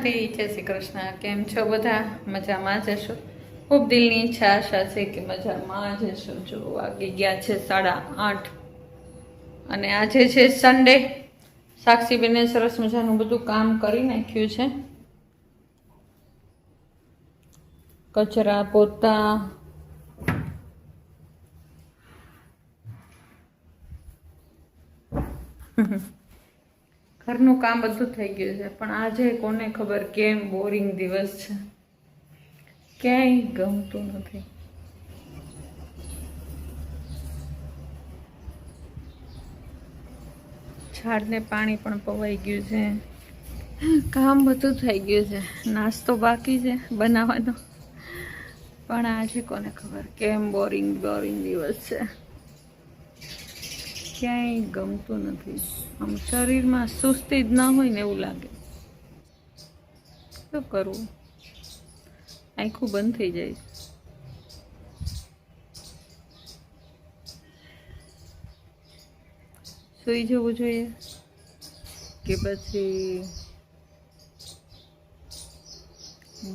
શાંતિ. જય શ્રી કૃષ્ણ. કેમ છો બધા? મજામાં જ હશો. ખૂબ દિલની ઈચ્છા આશા છે કે મજામાં જ હશો. જો વાગી ગયા છે 8:30 અને આજે છે સન્ડે. સાક્ષીબેને સરસ મજાનું બધું કામ કરી નાખ્યું છે. કચરા પોતા, ઘરનું કામ બધું થઈ ગયું છે. પણ આજે કોને ખબર કેમ બોરિંગ દિવસ છે, ક્યાંય ગમતું નથી. ઝાડને પાણી પણ પવાઈ ગયું છે, કામ બધું થઈ ગયું છે. નાસ્તો બાકી છે બનાવવાનો, પણ આજે કોને ખબર કેમ બોરિંગ દિવસ છે, ક્યાંય ગમતું નથી. આમ શરીરમાં સુસ્તી જ ના હોય ને એવું લાગે. શું કરવું, આખું બંધ થઈ જાય. સૂઈ જવું જોઈએ કે પછી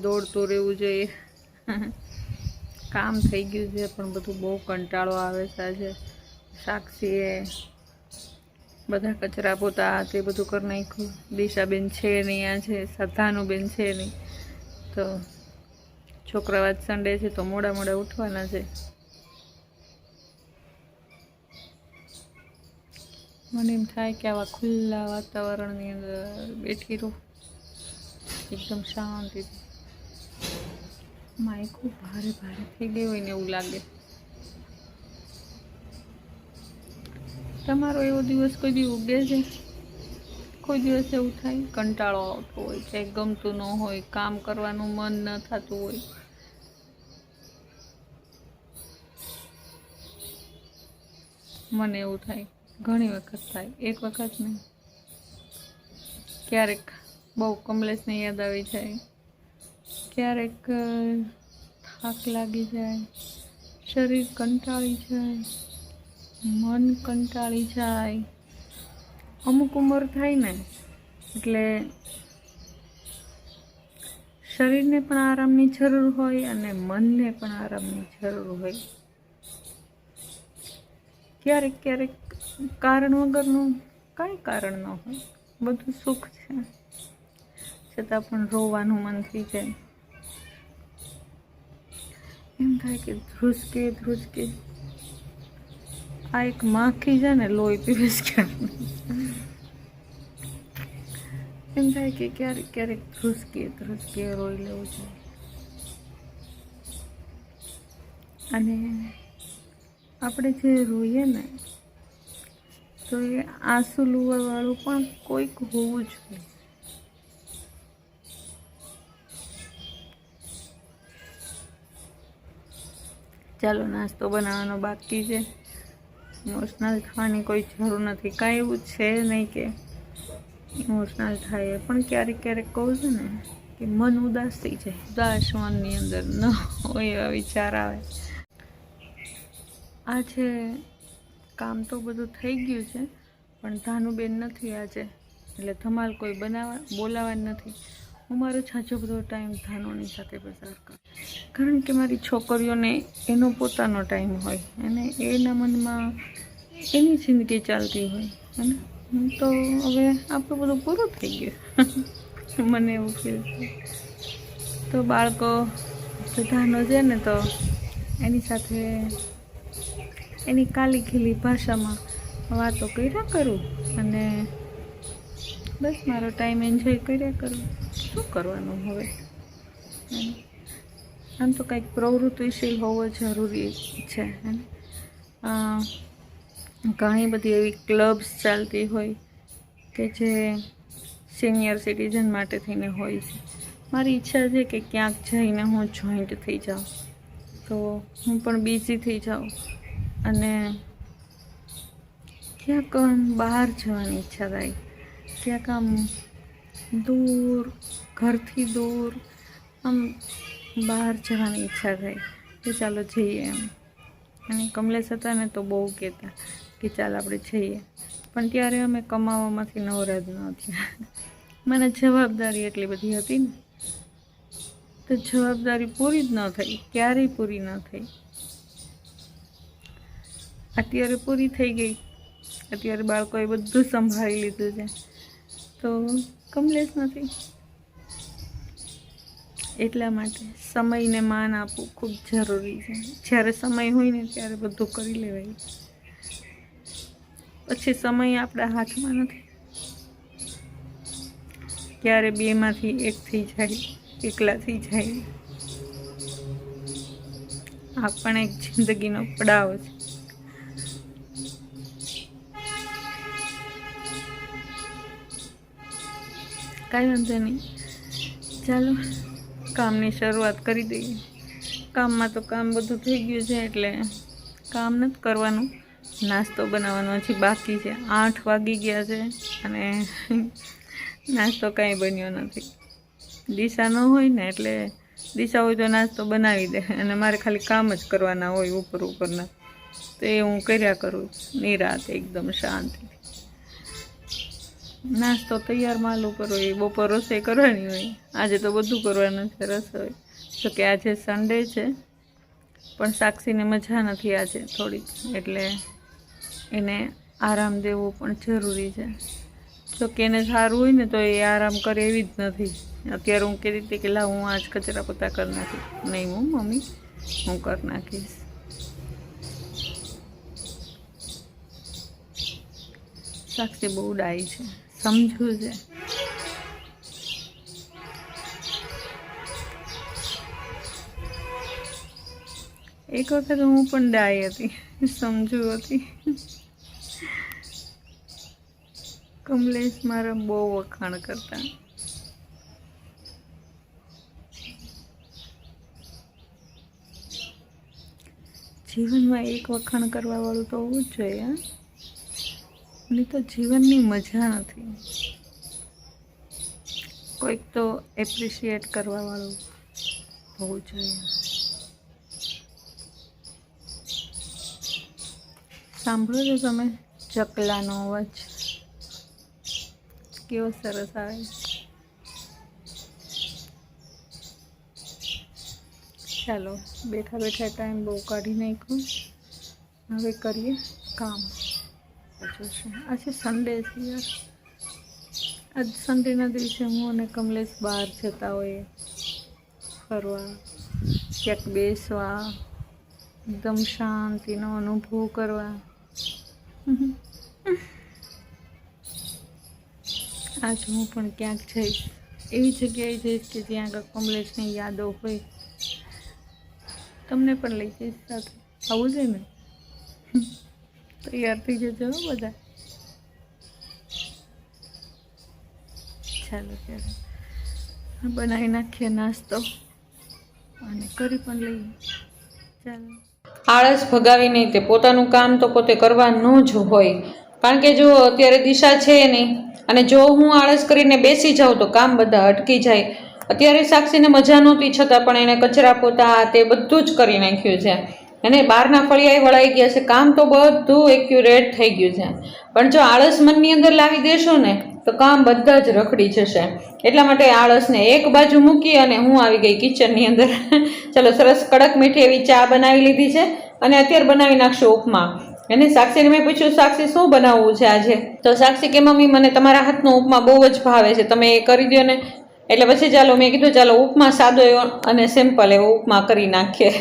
દોડતું રહેવું જોઈએ. કામ થઈ ગયું છે પણ બધું બહુ કંટાળો આવે છે. આજે સાક્ષીએ બધા કચરા પોતા તે બધું કરી નાખ્યું. દિશાબેન છે નહીં, આ છે સધાનુબેન છે નહીં, તો છોકરા આજ સન્ડે છે તો મોડા ઉઠવાના છે. મને એમ થાય કે આવા ખુલ્લા વાતાવરણની અંદર બેઠી રહું એકદમ શાંતિ. માયખું ભારે થઈ ગયું હોય ને એવું લાગે. તમારો એવો દિવસ કોઈ દી ઉગે છે? કોઈ દિવસ એવું થાય કંટાળો આવતો હોય, ક્યાંય ગમતું ન હોય, કામ કરવાનું મન ન થતું હોય? મને એવું થાય, ઘણી વખત થાય. એક વખત નહીં, ક્યારેક બહુ કમલેશને યાદ આવી જાય, ક્યારેક થાક લાગી જાય, શરીર કંટાળી જાય, મન કંટાળી જાય. અમુક ઉંમર થાય ને એટલે શરીરને પણ આરામની જરૂર હોય અને મનને પણ આરામની જરૂર હોય. ક્યારેક કારણ વગરનું કાંઈ કારણ ન હોય, બધું સુખ છે, છતાં પણ રોવાનું મન થઈ જાય. એમ થાય કે ધ્રુસકે આ એક માખી છે ને લોહી પીવેશ કે. એમ થાય કે ક્યારેક ધ્રુસકે રોઈ લેવું છે. અને આપણે જે રોઈએ ને તો એ આંસુ લુવાવાળું પણ કોઈક હોવું જોઈએ. ચાલો, નાસ્તો બનાવવાનો બાકી છે. ઇમોશનલ થવાની કોઈ જરૂર નથી, કાંઈ એવું છે નહીં કે ઇમોશનલ થાય. પણ ક્યારેક કહું છું ને કે મન ઉદાસ થઈ જાય, ઉદાસ મનની અંદર ન હોય એવા વિચાર આવે. આજે કામ તો બધું થઈ ગયું છે, પણ ધાનુબેન નથી આજે, એટલે ધમાલ કોઈ બોલાવવાનું નથી. હું મારો છાછો બધો ટાઈમ ધાનુની સાથે પસાર કરું, કારણ કે મારી છોકરીઓને એનો પોતાનો ટાઈમ હોય અને એના મનમાં એની જિંદગી ચાલતી હોય. અને હું તો હવે આપણું બધું પૂરું થઈ ગયું. મને એવું ફીલ થાય. તો બાળકો ધાનો છે ને તો એની સાથે એની કાલી ખીલી ભાષામાં વાતો કર્યા કરું અને બસ મારો ટાઈમ એન્જોય કર્યા કરું. શું કરવાનું હવે? આમ તો કંઈક પ્રવૃત્તિશીલ હોવો જરૂરી છે. ઘણી બધી એવી ક્લબ્સ ચાલતી હોય કે જે સિનિયર સિટીઝન માટે થઈને હોય છે. મારી ઈચ્છા છે કે ક્યાંક જઈને હું જોઈન્ટ થઈ જાઉં, તો હું પણ બિઝી થઈ જાઉં અને ક્યાંક બહાર જવાની ઈચ્છા થાય. ક્યાંક આમ દૂર, ઘરથી દૂર આમ બહાર જવાની ઈચ્છા થાય કે ચાલો જઈએ એમ. અને કમલેશ હતા ને તો બહુ કહેતા કે ચાલ આપણે જઈએ, પણ ત્યારે અમે કમાવામાંથી નવરા જ ન થયા. મને જવાબદારી એટલી બધી હતી ને, તો જવાબદારી પૂરી જ ન થઈ, ક્યારેય પૂરી ન થઈ. અત્યારે પૂરી થઈ ગઈ. અત્યારે બાળકોએ બધું સંભાળી લીધું છે, તો કમલેશ નથી. એટલા માટે સમયને માન આપવું ખૂબ જરૂરી છે. જ્યારે સમય હોય ને ત્યારે બધું કરી લેવાય. પછી સમય આપણા હાથમાં નથી. ક્યારે બેમાંથી એક થઈ જાય, એકલા થઈ જાય. આ પણ એક જિંદગીનો પડાવ છે. કાંઈ વાંધો નહીં, ચાલો કામની શરૂઆત કરી દઈએ. કામમાં તો કામ બધું થઈ ગયું છે, એટલે કામ નથી કરવાનું. નાસ્તો બનાવવાનો હજી બાકી છે. 8 વાગી ગયા છે અને નાસ્તો કાંઈ બન્યો નથી. દિશા ન હોય ને, એટલે દિશા હોય તો નાસ્તો બનાવી દે અને મારે ખાલી કામ જ કરવાના હોય ઉપરના. તો એ હું કર્યા કરું નિરાતે, એકદમ શાંતિથી. નાસ્તો તૈયાર માલ ઉપર હોય, બપોર રસોઈ કરવાની હોય. આજે તો બધું કરવાનું છે રસોઈ. તો કે આજે સન્ડે છે, પણ સાક્ષીને મજા નથી આજે થોડીક, એટલે એને આરામ દેવો પણ જરૂરી છે. જો કે એને સારું હોય ને તો એ આરામ કરે એવી જ નથી. અત્યારે હું કહેતી હતી કે લાવ હું આજ કચરા પોતા કરી નાખીશ. નહીં હું મમ્મી, હું કરી નાખીશ. સાક્ષી બહુ ડાઈ છે, સમજવું છે. એક વખત હું પણ ડાઈ હતી, સમજુ હતી. કમલેશ મારા બહુ વખાણ કરતા. જીવનમાં એક વખાણ કરવા વાળું તો હોવું જ જોઈએ. નહીં તો જીવનની મજા નથી. કોઈક તો એપ્રિશિએટ કરવા વાળું હોવું જોઈએ. સાંભળો છો તમે ચકલાનો અવાજ? કેવો સરસ આવે. ચાલો બેઠા બેઠા ટાઈમ બહુ કાઢી નાખ્યો. હવે કરીએ કામ. આજે સન્ડે છે યાર. આજ સન્ડેના દિવસે હું અને કમલેશ બહાર જતા હોઈએ ફરવા, ક્યાંક બેસવા, એકદમ શાંતિનો અનુભવ કરવા. આજ હું પણ ક્યાંક જઈશ, એવી જગ્યાએ જઈશ કે જ્યાં આગળ કમલેશની યાદો હોય. તમને પણ લઈ જઈશ સાથે. આવું છે ને? તૈયાર થઈ જજો બધા. ચાલો ત્યારે બનાવી નાખીએ નાસ્તો અને કરી પણ લઈએ. ચાલો. આળસ ભગાવી નહીં, તે પોતાનું કામ તો પોતે કરવાનું જ હોય. કારણ કે જો અત્યારે દિશા છે નહીં, અને જો હું આળસ કરીને બેસી જાઉં તો કામ બધા અટકી જાય. અત્યારે સાક્ષીને મજા નહોતી, છતાં પણ એને કચરા પોતા તે બધું જ કરી નાખ્યું છે. અને બહારના ફળિયાએ વળાઈ ગયા છે. કામ તો બધું એક્યુરેટ થઈ ગયું છે. પણ જો આળસ મનની અંદર લાવી દેશું ને તો કામ બધા જ રખડી જશે. એટલા માટે આળસને એક બાજુ મૂકી અને હું આવી ગઈ કિચનની અંદર. ચલો સરસ કડક મીઠી એવી ચા બનાવી લીધી છે અને અત્યારે બનાવી નાખશું ઉપમા. એને સાક્ષીને મેં પૂછ્યું, સાક્ષી શું બનાવવું છે આજે? તો સાક્ષી કે મમ્મી મને તમારા હાથનો ઉપમા બહુ જ ભાવે છે, તમે એ કરી દો ને. એટલે પછી ચાલો મેં કીધું ચાલો ઉપમા સાદો એવો અને સિમ્પલ એવો ઉપમા કરી નાખીએ.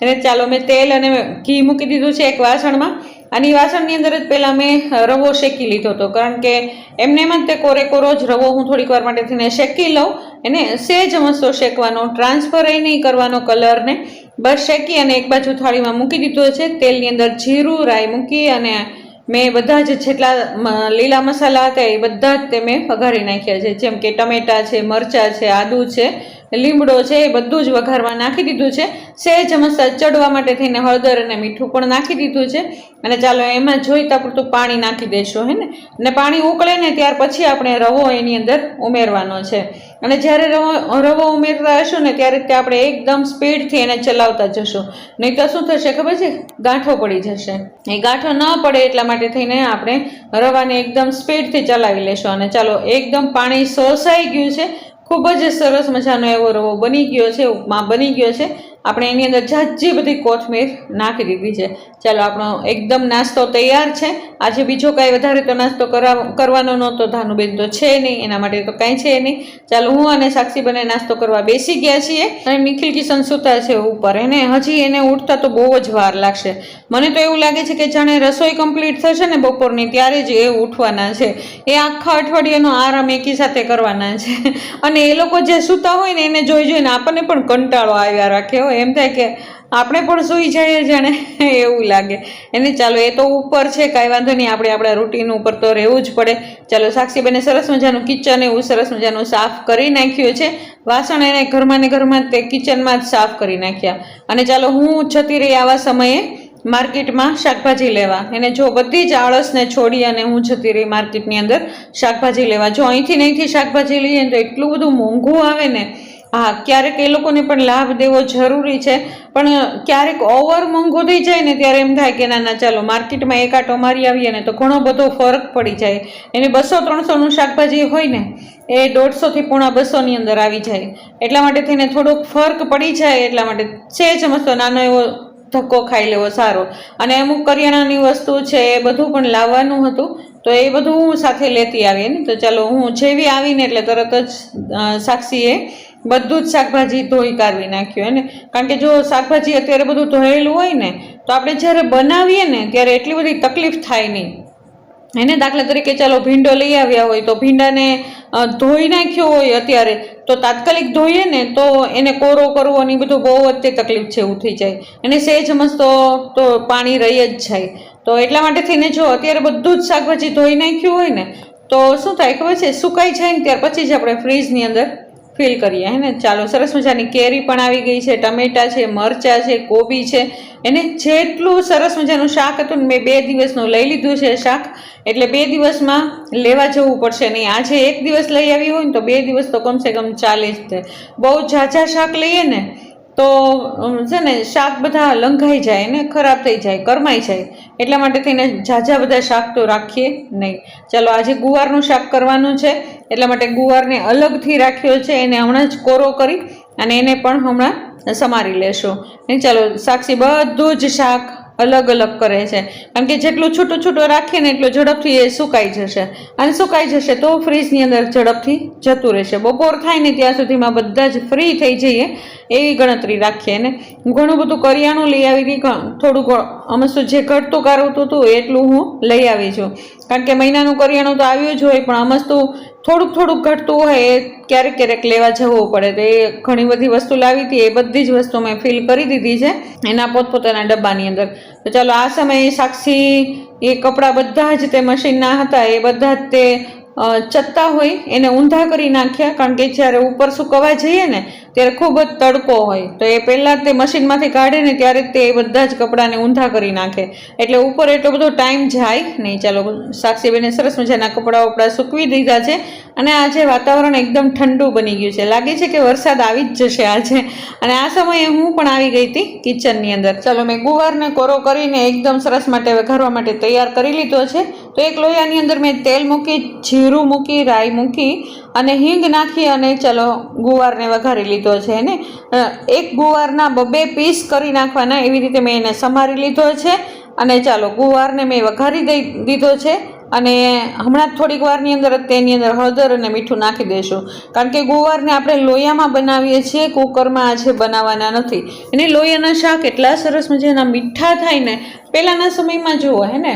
અને ચાલો મેં તેલ અને ઘી મૂકી દીધું છે એક વાસણમાં. અને એ વાસણની અંદર જ પહેલાં મેં રવો શેકી લીધો હતો, કારણ કે એમને એમ જ તે કોરે કોરો જ રવો હું થોડીક વાર માટે થઈને શેકી લઉં. એને સહેજ મસ્તો શેકવાનો, ટ્રાન્સફર એ નહીં કરવાનો કલરને. બસ શેકી અને એક બાજુ થાળીમાં મૂકી દીધો છે. તેલની અંદર જીરું, રાઈ મૂકી અને મેં બધા જ જેટલા લીલા મસાલા હતા એ બધા જ તે મેં વઘારી નાખ્યા છે. જેમ કે ટમેટાં છે, મરચાં છે, આદું છે, લીમડો છે એ બધું જ વઘારમાં નાખી દીધું છે. સહેજ મસ્ત ચડવા માટે થઈને હળદર અને મીઠું પણ નાખી દીધું છે. અને ચાલો એમાં જોઈતા પૂરતું પાણી નાખી દઈશું હે ને. અને પાણી ઉકળે ને ત્યાર પછી આપણે રવો એની અંદર ઉમેરવાનો છે. અને જ્યારે રવો ઉમેરતા હશું ને ત્યારે તે આપણે એકદમ સ્પીડથી એને ચલાવતા જશું, નહીં તો શું થશે ખબર છે, ગાંઠો પડી જશે. એ ગાંઠો ન પડે એટલા માટે થઈને આપણે રવાને એકદમ સ્પીડથી ચલાવી લેશું. અને ચાલો એકદમ પાણી સોસાઈ ગયું છે, ખૂબ જ સરસ મજાનો એવો રવો બની ગયો છે, ઉપમા બની ગયો છે. આપણે એની અંદર ઝાઝી બધી કોથમીર નાખી દીધી છે. ચાલો આપણો એકદમ નાસ્તો તૈયાર છે. આજે બીજો કાંઈ વધારે તો નાસ્તો કરવાનો નહોતો, ધાનુબેન તો છે નહીં, એના માટે તો કાંઈ છે નહીં. ચાલો હું અને સાક્ષી બંને નાસ્તો કરવા બેસી ગયા છીએ. અને નિખિલ કિશન સૂતા છે ઉપર, એને હજી એને ઉઠતા તો બહુ જ વાર લાગશે. મને તો એવું લાગે છે કે જાણે રસોઈ કમ્પ્લીટ થશે ને બપોરની ત્યારે જ એ ઉઠવાના છે. એ આખા અઠવાડિયાનો આરામ એકી સાથે કરવાના છે. અને એ લોકો જે સૂતા હોય ને એને જોઈ જોઈને આપણને પણ કંટાળો આવ્યા રાખે હોય, એમ થાય કે આપણે પણ સૂઈ જઈએ જાણે એવું લાગે એને. ચાલો એ તો ઉપર છે, કાંઈ વાંધો નહીં, આપણે આપણા રૂટીન ઉપર તો રહેવું જ પડે. ચાલો સાક્ષીબેને સરસ મજાનું કિચન એવું સરસ મજાનું સાફ કરી નાખ્યું છે. વાસણ એને ઘરમાં ને ઘરમાં તે કિચનમાં જ સાફ કરી નાખ્યા. અને ચાલો હું જતી રહી આવા સમયે માર્કેટમાં શાકભાજી લેવા. એને જો બધી જ આળસને છોડી અને હું જતી રહી માર્કેટની અંદર શાકભાજી લેવા. જો અહીંથી શાકભાજી લઈએ તો એટલું બધું મોંઘું આવે ને. હા, ક્યારેક એ લોકોને પણ લાભ દેવો જરૂરી છે, પણ ક્યારેક ઓવર મોંઘું થઈ જાય ને ત્યારે એમ થાય કે ના ચાલો માર્કેટમાં એક આંટો મારી આવીએ ને તો ઘણો બધો ફરક પડી જાય. એને 200-300નું શાકભાજી હોય ને એ 150 થી પોણા 200ની અંદર આવી જાય. એટલા માટે થઈને થોડોક ફરક પડી જાય, એટલા માટે છે મસ્તો નાનો એવો ધક્કો ખાઈ લેવો સારો. અને અમુક કરિયાણાની વસ્તુ છે એ બધું પણ લાવવાનું હતું, તો એ બધું હું સાથે લેતી આવીએ ને. તો ચાલો હું જેવી આવીને એટલે તરત જ સાક્ષીએ બધું જ શાકભાજી ધોઈ કાઢવી નાખ્યું ને. કારણ કે જો શાકભાજી અત્યારે બધું ધોયેલું હોય ને તો આપણે જ્યારે બનાવીએ ને ત્યારે એટલી બધી તકલીફ થાય નહીં એને. દાખલા તરીકે ચાલો ભીંડો લઈ આવ્યા હોય તો ભીંડાને ધોઈ નાખ્યો હોય અત્યારે તો તાત્કાલિક ધોઈએ ને તો એને કોરો કરવો ને બધું બહુ જ તે તકલીફ છે, એવું થઈ જાય. એને સહેજ મસ્તો તો પાણી રહી જ જાય. તો એટલા માટે થઈને જો અત્યારે બધું જ શાકભાજી ધોઈ નાખ્યું હોય ને તો શું થાય ખબર છે, સુકાઈ જાય ને ત્યાર પછી જ આપણે ફ્રીજની અંદર ફિલ કરીએ હે ને. ચાલો સરસ મજાની કેરી પણ આવી ગઈ છે, ટમેટા છે, મરચાં છે, કોબી છે. એને જેટલું સરસ મજાનું શાક હતું ને મેં 2 દિવસનું લઈ લીધું છે શાક, એટલે 2 દિવસમાં લેવા જવું પડશે નહીં. આજે 1 દિવસ લઈ આવી હોય ને તો 2 દિવસ તો કમસે કમ ચાલે જ તે. બહુ ઝાઝા શાક લઈએ ને તો છે ને શાક બધા લંઘાઈ જાય ને ખરાબ થઈ જાય, કરમાઈ જાય. એટલા માટે થઈને ઝાઝા બધા શાક તો રાખીએ નહીં. ચાલો આજે ગુવારનું શાક કરવાનું છે, એટલા માટે ગુવારને અલગથી રાખ્યો છે. એને હમણાં જ કોરો કરી અને એને પણ હમણાં સમારી લેશું. નહીં ચાલો સાક્ષી બધું જ શાક અલગ અલગ કરે છે, કારણ કે જેટલું છૂટું છૂટું રાખીએ ને એટલું ઝડપથી એ સુકાઈ જશે. અને સુકાઈ જશે તો ફ્રીજની અંદર ઝડપથી જતું રહેશે. બપોર થાય ને ત્યાં સુધીમાં બધા જ ફ્રી થઈ જઈએ એવી ગણતરી રાખીએ ને. હું ઘણું બધું કરિયાણું લઈ આવી હતી, થોડું અમસ્તુ જે ઘટતું કાઢતું હતું એટલું હું લઈ આવી છું. કારણ કે મહિનાનું કરિયાણું તો આવ્યું જ હોય, પણ અમસ્તુ થોડુંક ઘટતું હોય એ ક્યારેક ક્યારેક લેવા જવું પડે. તો એ ઘણી બધી વસ્તુ લાવી હતી, એ બધી જ વસ્તુ મેં ફિલ કરી દીધી છે એના પોતપોતાના ડબ્બાની અંદર. તો ચાલો આ સમયે સાક્ષી એ કપડાં બધા જ તે મશીનના હતા એ બધા જ તે ચત્તા હોય એને ઊંધા કરી નાખ્યા. કારણ કે જ્યારે ઉપર સુકવવા જઈએ ને ત્યારે ખૂબ જ તડકો હોય, તો એ પહેલાં તે મશીનમાંથી કાઢે ને ત્યારે તે બધા જ કપડાને ઊંધા કરી નાખે, એટલે ઉપર એટલો બધો ટાઈમ જાય નહીં. ચાલો સાક્ષીબેને સરસ મજાના કપડાં સૂકવી દીધા છે. અને આજે વાતાવરણ એકદમ ઠંડુ બની ગયું છે, લાગે છે કે વરસાદ આવી જ જશે આજે. અને આ સમયે હું પણ આવી ગઈ હતી કિચનની અંદર. ચાલો મેં ગુવારને કોરો કરીને એકદમ સરસ માટે વઘારવા માટે તૈયાર કરી લીધો છે. તો એક લોયાની અંદર મેં તેલ મૂકી, જીરું મૂકી, રાઈ મૂકી અને હિંગ નાખી અને ચાલો ગુવારને વઘારી લીધો છે ને. એક ગુવારના 2 પીસ કરી નાખવાના, એવી રીતે મેં એને સમારી લીધો છે. અને ચાલો ગુવારને મેં વઘારી દીધો છે. અને હમણાં થોડીક વારની અંદર તેની અંદર હળદર અને મીઠું નાખી દઈશું, કારણ કે ગુવારને આપણે લોયામાં બનાવીએ છીએ, કુકરમાં આજે બનાવવાના નથી. એને લોયાના શાક એટલા સરસ મજાના મીઠા થાય ને. પહેલાંના સમયમાં જુઓ હે ને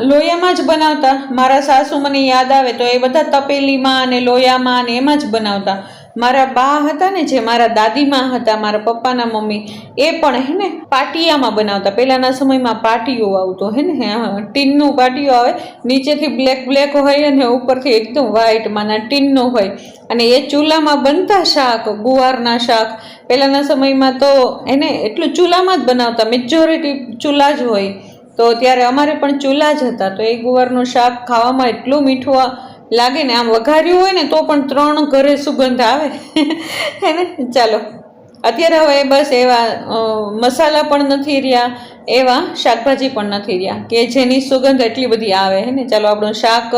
લોયામાં જ બનાવતા. મારા સાસુ મને યાદ આવે તો એ બધા તપેલીમાં અને લોયામાં અને એમાં જ બનાવતા. મારા બા હતા ને, જે મારા દાદીમાં હતા, મારા પપ્પાના મમ્મી, એ પણ હે ને પાટિયામાં બનાવતા. પહેલાના સમયમાં પાટિયો આવતો હે ને, ટીનનું પાટિયો આવે, નીચેથી બ્લેક હોય અને ઉપરથી એકદમ વ્હાઈટમાંના ટીનનું હોય, અને એ ચૂલામાં બનતા શાક, ગુવારના શાક. પહેલાના સમયમાં તો એને એટલું ચૂલામાં જ બનાવતા, મેજોરિટી ચૂલા જ હોય. તો ત્યારે અમારે પણ ચૂલા જ હતા. તો એ ગુવારનું શાક ખાવામાં એટલું મીઠું લાગે ને, આમ વઘાર્યું હોય ને તો પણ 3 ઘરે સુગંધ આવે હે ને. ચાલો, અત્યારે હવે બસ એવા મસાલા પણ નથી રહ્યા, એવા શાકભાજી પણ નથી રહ્યા કે જેની સુગંધ એટલી બધી આવે હે ને. ચાલો, આપણું શાક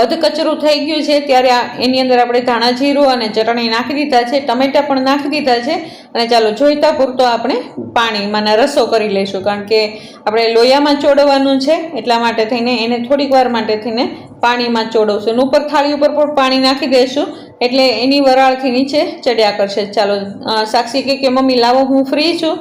અધકચરું થઈ ગયું છે, ત્યારે એની અંદર આપણે ધાણા જીરું અને ચટણી નાખી દીધા છે, ટમેટા પણ નાખી દીધા છે. અને ચાલો, જોઈતા પૂરતો આપણે પાણીમાં રસો કરી લઈશું, કારણ કે આપણે લોયામાં ચોડવાનું છે, એટલા માટે થઈને એને થોડીક વાર માટે થઈને પાણીમાં ચોડવશું. ઉપર થાળી ઉપર પણ પાણી નાખી દઈશું, એટલે એની વરાળથી નીચે ચડ્યા કરશે. ચાલો, સાક્ષી કે મમ્મી લાવો, હું ફ્રી છું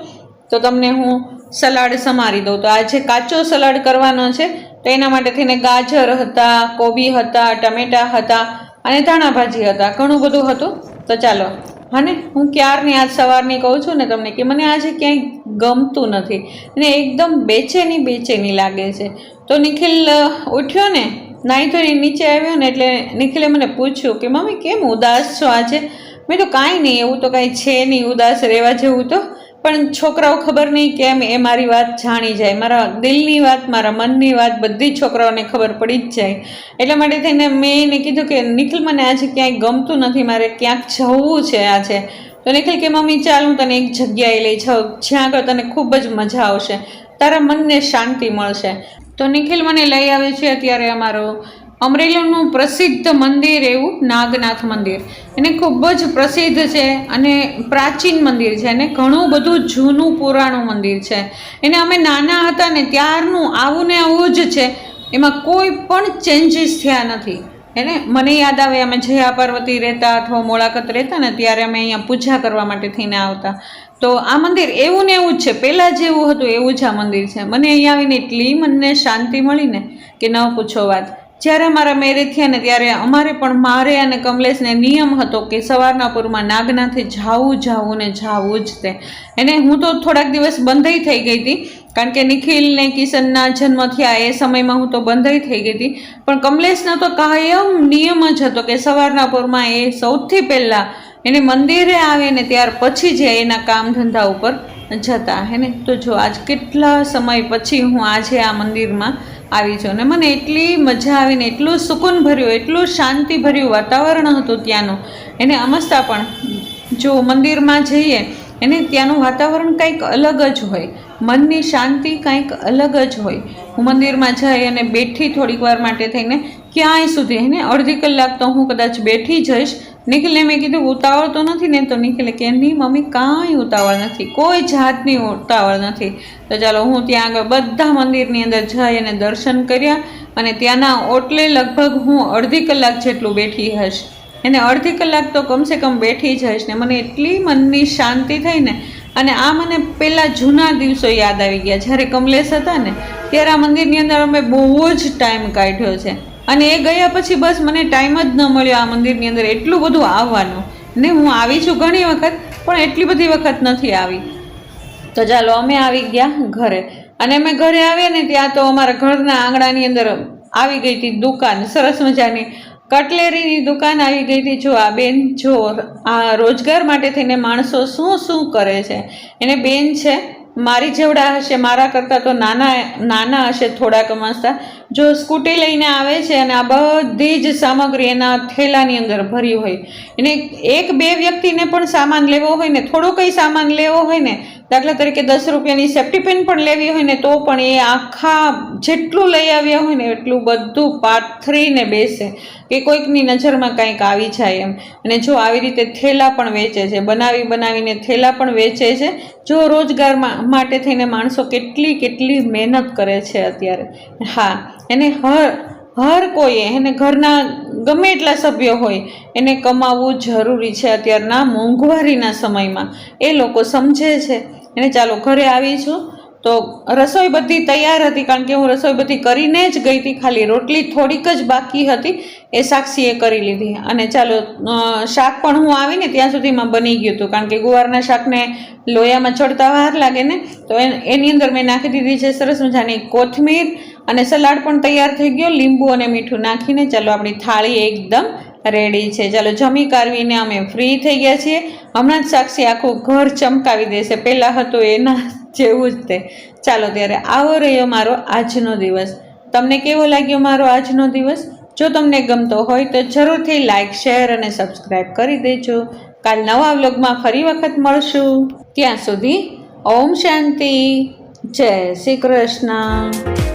તો તમને હું સલાડ સમારી દઉં. તો આજે કાચો સલાડ કરવાનો છે, તો એના માટે થઈને ગાજર હતા, કોબી હતા, ટમેટા હતા અને ધાણા ભાજી હતા, ઘણું બધું હતું. તો ચાલો, હા ને, હું ક્યારની આજ સવારની કહું છું ને તમને કે મને આજે ક્યાંય ગમતું નથી ને એકદમ બેચેની લાગે છે. તો નિખિલ ઉઠ્યો ને, નાહી ધોઈને નીચે આવ્યો ને, એટલે નિખિલે મને પૂછ્યું કે મમ્મી કેમ ઉદાસ છો આજે? મેં તો કાંઈ નહીં, એવું તો કાંઈ છે નહીં ઉદાસ રહેવા જેવું તો. પણ છોકરાઓ ખબર નહીં કેમ એ મારી વાત જાણી જાય, મારા દિલની વાત, મારા મનની વાત બધી છોકરાઓને ખબર પડી જ જાય. એટલા માટે થઈને મેં એને કીધું કે નિખિલ મને આજે ક્યાંય ગમતું નથી, મારે ક્યાંક જવું છે આજે. તો નિખિલ કે મમ્મી ચાલ, હું તને એક જગ્યાએ લઈ જાઉં જ્યાં આગળ તને ખૂબ જ મજા આવશે, તારા મનને શાંતિ મળશે. તો નિખિલ મને લઈ આવે છે અત્યારે અમારો અમરેલીનું પ્રસિદ્ધ મંદિર એવું નાગનાથ મંદિર. એને ખૂબ જ પ્રસિદ્ધ છે અને પ્રાચીન મંદિર છે, અને ઘણું બધું જૂનું પુરાણું મંદિર છે. એને અમે નાના હતા ને ત્યારનું આવું ને આવું જ છે, એમાં કોઈ પણ ચેન્જીસ થયા નથી. એને મને યાદ આવે, અમે જયા પાર્વતી રહેતા અથવા મોળાકત રહેતા ને, ત્યારે અમે અહીંયા પૂજા કરવા માટે થઈને આવતા. તો આ મંદિર એવું ને એવું જ છે, પહેલાં જેવું હતું એવું જ આ મંદિર છે. મને અહીંયા આવીને એટલી મનને શાંતિ મળી ને કે ન પૂછો વાત. જ્યારે અમારા મેરેજ થયા ને ત્યારે અમારે પણ, મારે અને કમલેશને નિયમ હતો કે સવારના પૂરમાં નાગનાથે જવું જ તે. એને હું તો થોડાક દિવસ બંધાઈ થઈ ગઈ હતી, કારણ કે નિખિલ ને કિશનના જન્મ થયા એ સમયમાં હું તો બંધાઈ થઈ ગઈ હતી. પણ કમલેશનો તો કાયમ નિયમ જ હતો કે સવારના પૂરમાં એ સૌથી પહેલાં એને મંદિરે આવે ને ત્યાર પછી જ એના કામ ધંધા ઉપર જતા હે ને. તો જો આજ કેટલા સમય પછી હું આજે આ મંદિરમાં આવી છું, ને મને એટલી મજા આવીને, એટલું સુકૂન ભર્યું, એટલું શાંતિ ભર્યું વાતાવરણ હતું ત્યાંનું. એને અમસ્તા પણ જો મંદિરમાં જઈએ એને ત્યાંનું વાતાવરણ કંઈક અલગ જ હોય, મનની શાંતિ કંઈક અલગ જ હોય. હું મંદિરમાં જઈ અને બેઠી થોડીક વાર માટે થઈને, ક્યાંય સુધી એને અડધી કલાક તો હું કદાચ બેઠી જઈશ. નિખિલને મેં કીધું ઉતાવળ તો નથી ને? તો નિખિલે કે નહીં મમ્મી, કાંઈ ઉતાવળ નથી, કોઈ જાતની ઉતાવળ નથી. તો ચાલો, હું ત્યાં આગળ બધા મંદિરની અંદર જઈ અને દર્શન કર્યા, અને ત્યાંના ઓટલે લગભગ હું અડધી કલાક જેટલું બેઠી હશ. એને અડધી કલાક તો કમસે કમ બેઠી જઈશ ને મને એટલી મનની શાંતિ થઈ ને. અને આ મને પહેલાં જૂના દિવસો યાદ આવી ગયા, જ્યારે કમલેશ હતા ને ત્યારે આ મંદિરની અંદર અમે બહુ જ ટાઈમ કાઢ્યો છે. અને એ ગયા પછી બસ મને ટાઈમ જ ન મળ્યો આ મંદિરની અંદર એટલું બધું આવવાનું. ને હું આવી છું ઘણી વખત, પણ એટલી બધી વખત નથી આવી. તો ચાલો, અમે આવી ગયા ઘરે. અને અમે ઘરે આવ્યા ને ત્યાં તો અમારા ઘરના આંગણાની અંદર આવી ગઈ હતી દુકાન, સરસ મજાની કટલેરીની દુકાન આવી ગઈ હતી. જો આ બેન, જો આ રોજગાર માટે થઈને માણસો શું કરે છે. એને બેન છે, મારી જેવડા હશે, મારા કરતાં તો નાના હશે થોડાક મસ્તા. જો સ્કૂટી લઈને આવે છે અને આ બધી જ સામગ્રી એના થેલાની અંદર ભરી હોય. એને 1-2 વ્યક્તિને પણ સામાન લેવો હોય ને, થોડો કંઈ સામાન લેવો હોય ને, દાખલા તરીકે 10 રૂપિયાની સેફ્ટી પેન પણ લેવી હોય ને, તો પણ એ આખા જેટલું લઈ આવ્યા હોય ને એટલું બધું પાથરીને બેસે કે કોઈકની નજરમાં કંઈક આવી જાય એમ. અને જો આવી રીતે થેલા પણ વેચે છે, બનાવીને થેલા પણ વેચે છે. જો રોજગાર માટે થઈને માણસો કેટલી મહેનત કરે છે અત્યારે. હા, એને હર કોઈએ, એને ઘરના ગમે એટલા સભ્યો હોય, એને કમાવવું જરૂરી છે અત્યારના મોંઘવારીના સમયમાં. એ લોકો સમજે છે. એને ચાલો, ઘરે આવી છું તો રસોઈ બધી તૈયાર હતી, કારણ કે હું રસોઈ બધી કરીને જ ગઈ હતી, ખાલી રોટલી થોડીક જ બાકી હતી, એ સાક્ષીએ કરી લીધી. અને ચાલો શાક પણ હું આવીને ત્યાં સુધીમાં બની ગયું હતું, કારણ કે ગુવારના શાકને લોયામાં ચડતા વાર લાગે ને, તો એની અંદર મેં નાખી દીધી છે સરસ મજાની કોથમીર, અને સલાડ પણ તૈયાર થઈ ગયો, લીંબુ અને મીઠું નાખીને. ચાલો આપણી થાળી એકદમ રેડી છે. ચાલો જમી કારવીને અમે ફ્રી થઈ ગયા છીએ. હમણાં જ સાક્ષી આખું ઘર ચમકાવી દેશે, પહેલાં હતું એના જેવું જ તે. ચાલો ત્યારે આવો રહ્યો મારો આજનો દિવસ. તમને કેવો લાગ્યો મારો આજનો દિવસ? જો તમને ગમતો હોય તો જરૂરથી લાઈક, શેર અને સબસ્ક્રાઈબ કરી દેજો. કાલ નવા વ્લોગમાં ફરી વખત મળશું. ત્યાં સુધી ઓમ શાંતિ, જય શ્રી કૃષ્ણ.